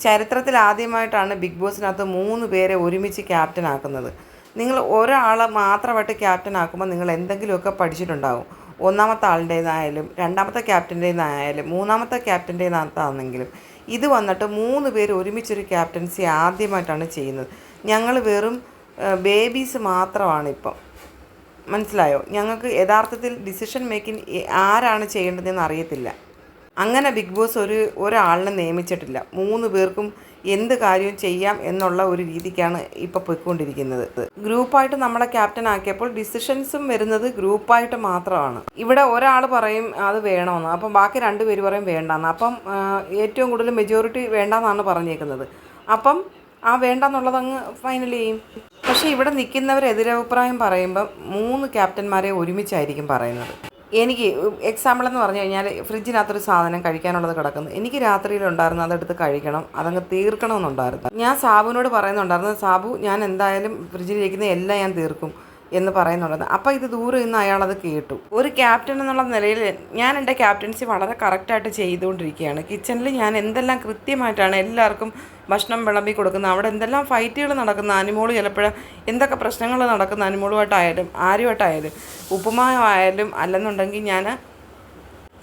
ചരിത്രത്തിൽ ആദ്യമായിട്ടാണ് ബിഗ് ബോസിനകത്ത് 3 പേരെ ഒരുമിച്ച് ക്യാപ്റ്റൻ ആക്കുന്നത്. നിങ്ങൾ ഒരാളെ മാത്രമായിട്ട് ക്യാപ്റ്റൻ ആക്കുമ്പോൾ നിങ്ങൾ എന്തെങ്കിലുമൊക്കെ പഠിച്ചിട്ടുണ്ടാകും. ഒന്നാമത്തെ ആളുടേതായാലും രണ്ടാമത്തെ ക്യാപ്റ്റൻ്റേതായാലും മൂന്നാമത്തെ ക്യാപ്റ്റൻ്റേതാണെങ്കിലും ഇത് വന്നിട്ട് 3 പേര് ഒരുമിച്ചൊരു ക്യാപ്റ്റൻസി ആദ്യമായിട്ടാണ് ചെയ്യുന്നത്. ഞങ്ങൾ വെറും ബേബീസ് മാത്രമാണ് ഇപ്പം. മനസ്സിലായോ? ഞങ്ങൾക്ക് യഥാർത്ഥത്തിൽ ഡിസിഷൻ മേക്കിംഗ് ആരാണ് ചെയ്യേണ്ടതെന്ന് അറിയത്തില്ല. അങ്ങനെ ബിഗ് ബോസ് ഒരാളിനെ നിയമിച്ചിട്ടില്ല. 3 പേർക്കും എന്ത് കാര്യവും ചെയ്യാം എന്നുള്ള ഒരു രീതിക്കാണ് ഇപ്പോൾ പോയിക്കൊണ്ടിരിക്കുന്നത്. ഗ്രൂപ്പായിട്ട് നമ്മളെ ക്യാപ്റ്റൻ ആക്കിയപ്പോൾ ഡിസിഷൻസും വരുന്നത് ഗ്രൂപ്പായിട്ട് മാത്രമാണ്. ഇവിടെ ഒരാൾ പറയും അത് വേണമെന്ന്, അപ്പം ബാക്കി 2 പേര് പറയും വേണ്ടെന്ന്. അപ്പം ഏറ്റവും കൂടുതൽ മെജോറിറ്റി വേണ്ടെന്നാണ് പറഞ്ഞേക്കുന്നത്. അപ്പം ആ വേണ്ടെന്നുള്ളത് അങ്ങ് ഫൈനൽ ചെയ്യും. പക്ഷേ ഇവിടെ നിൽക്കുന്നവർ എതിരഭിപ്രായം പറയുമ്പം 3 ക്യാപ്റ്റന്മാരെ ഒരുമിച്ചായിരിക്കും പറയുന്നത്. എനിക്ക് എക്സാമ്പിൾ എന്ന് പറഞ്ഞു കഴിഞ്ഞാൽ ഫ്രിഡ്ജിനകത്തൊരു സാധനം കഴിക്കാനുള്ളത് കിടക്കുന്നു. എനിക്ക് രാത്രിയിലുണ്ടായിരുന്നു അതെടുത്ത് കഴിക്കണം, അതങ്ങ് തീർക്കണമെന്നുണ്ടായിരുന്നു. ഞാൻ സാബുവിനോട് പറയുന്നുണ്ടായിരുന്നു, സാബു ഞാൻ എന്തായാലും ഫ്രിഡ്ജിലിരിക്കുന്ന എല്ലാം ഞാൻ തീർക്കും എന്ന് പറയുന്നുണ്ടായിരുന്നു. അപ്പോൾ ഇത് ദൂരെ നിന്ന് അയാളത് കേട്ടു. ഒരു ക്യാപ്റ്റൻ എന്നുള്ള നിലയിൽ ഞാൻ എൻ്റെ ക്യാപ്റ്റൻസി വളരെ കറക്റ്റായിട്ട് ചെയ്തുകൊണ്ടിരിക്കുകയാണ്. കിച്ചണിൽ ഞാൻ എന്തെല്ലാം കൃത്യമായിട്ടാണ് എല്ലാവർക്കും ഭക്ഷണം വിളമ്പി കൊടുക്കുന്നത്. അവിടെ എന്തെല്ലാം ഫൈറ്റുകൾ നടക്കുന്ന, അനുമോള് ചിലപ്പോഴും എന്തൊക്കെ പ്രശ്നങ്ങൾ നടക്കുന്ന അനുമോളുമായിട്ടായാലും ആരുമായിട്ടായാലും ഉപ്പുമാവായാലും അല്ലെന്നുണ്ടെങ്കിൽ ഞാൻ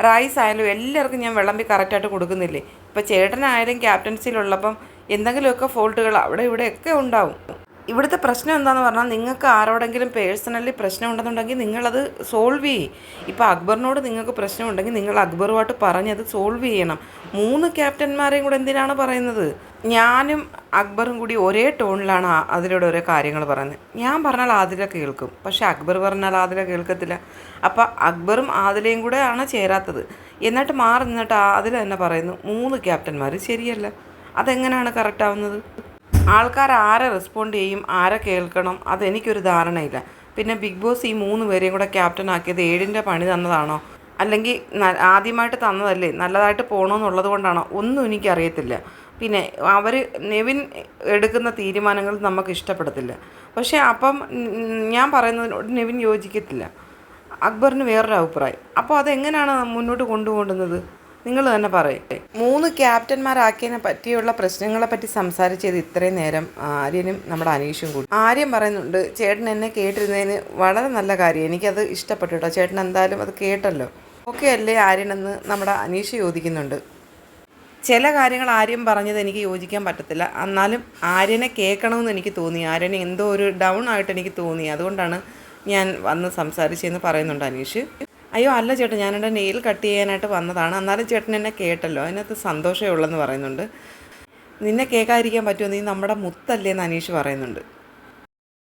റൈസ് ആയാലും എല്ലാവർക്കും ഞാൻ വിളമ്പി കറക്റ്റായിട്ട് കൊടുക്കുന്നില്ലേ. ഇപ്പോൾ ചേട്ടനായാലും ക്യാപ്റ്റൻസിയിലുള്ളപ്പം എന്തെങ്കിലുമൊക്കെ ഫോൾട്ടുകൾ അവിടെ ഇവിടെയൊക്കെ ഉണ്ടാവും. ഇവിടുത്തെ പ്രശ്നം എന്താണെന്ന് പറഞ്ഞാൽ നിങ്ങൾക്ക് ആരോടെങ്കിലും പേഴ്സണലി പ്രശ്നം ഉണ്ടെന്നുണ്ടെങ്കിൽ നിങ്ങളത് സോൾവ് ചെയ്യും. ഇപ്പോൾ അക്ബറിനോട് നിങ്ങൾക്ക് പ്രശ്നമുണ്ടെങ്കിൽ നിങ്ങൾ അക്ബറുമായിട്ട് പറഞ്ഞത് സോൾവ് ചെയ്യണം. 3 ക്യാപ്റ്റന്മാരെയും കൂടെ എന്തിനാണ് പറയുന്നത്? ഞാനും അക്ബറും കൂടി ഒരേ ടോണിലാണ് അതിലൂടെ ഓരോ കാര്യങ്ങൾ പറയുന്നത്. ഞാൻ പറഞ്ഞാൽ ആദില കേൾക്കും, പക്ഷേ അക്ബർ പറഞ്ഞാൽ ആദില കേൾക്കത്തില്ല. അപ്പോൾ അക്ബറും ആദിലയും കൂടെ ആണ് ചേരാത്തത്. എന്നിട്ട് മാറി നിന്നിട്ട് ആദില തന്നെ പറയുന്നു 3 ക്യാപ്റ്റന്മാർ ശരിയല്ല. അതെങ്ങനെയാണ് കറക്റ്റാവുന്നത്? ആൾക്കാർ ആരെ റെസ്പോണ്ട് ചെയ്യും, ആരെ കേൾക്കണം, അതെനിക്കൊരു ധാരണയില്ല. പിന്നെ ബിഗ് ബോസ് ഈ 3 പേരെയും കൂടെ ക്യാപ്റ്റൻ ആക്കിയത് 7ൻ്റെ പണി തന്നതാണോ, അല്ലെങ്കിൽ ആദ്യമായിട്ട് തന്നതല്ലേ, നല്ലതായിട്ട് പോകണമെന്നുള്ളത് കൊണ്ടാണോ, ഒന്നും എനിക്കറിയത്തില്ല. പിന്നെ നെവിൻ എടുക്കുന്ന തീരുമാനങ്ങൾ നമുക്ക് ഇഷ്ടപ്പെടത്തില്ല. പക്ഷേ അപ്പം ഞാൻ പറയുന്നതിനോട് നെവിൻ യോജിക്കത്തില്ല. അക്ബറിന് വേറൊരു അഭിപ്രായം. അപ്പോൾ അതെങ്ങനെയാണ് മുന്നോട്ട് കൊണ്ടുപോകുന്നത്? നിങ്ങൾ തന്നെ പറയട്ടെ. 3 ക്യാപ്റ്റന്മാരാക്കിയതിനെ പറ്റിയുള്ള പ്രശ്നങ്ങളെപ്പറ്റി സംസാരിച്ചത് ഇത്രയും നേരം ആര്യനും നമ്മുടെ അനീഷും കൂടി. ആര്യൻ പറയുന്നുണ്ട്, ചേട്ടൻ എന്നെ കേട്ടിരുന്നതിന് വളരെ നല്ല കാര്യം, എനിക്കത് ഇഷ്ടപ്പെട്ടു കേട്ടോ, ചേട്ടൻ എന്തായാലും അത് കേട്ടല്ലോ, ഓക്കെ അല്ലേ ആര്യനെന്ന് നമ്മുടെ അനീഷ് ചോദിക്കുന്നുണ്ട്. ചില കാര്യങ്ങൾ ആര്യൻ പറഞ്ഞത് എനിക്ക് യോജിക്കാൻ പറ്റത്തില്ല, എന്നാലും ആര്യനെ കേൾക്കണമെന്ന് എനിക്ക് തോന്നി. ആര്യനെ എന്തോ ഒരു ഡൗൺ ആയിട്ട് എനിക്ക് തോന്നി, അതുകൊണ്ടാണ് ഞാൻ വന്ന് സംസാരിച്ചതെന്ന് പറയുന്നുണ്ട് അനീഷ്. അയ്യോ അല്ല ചേട്ടൻ, ഞാനെൻ്റെ നെയിൽ കട്ട് ചെയ്യാനായിട്ട് വന്നതാണ്, എന്നാലും ചേട്ടൻ എന്നെ കേട്ടല്ലോ, അതിനകത്ത് സന്തോഷമേ ഉള്ളെന്ന് പറയുന്നുണ്ട്. നിന്നെ കേൾക്കാതിരിക്കാൻ പറ്റുമോ, നീ നമ്മുടെ മുത്തല്ലേ എന്ന് അനീഷ് പറയുന്നുണ്ട്.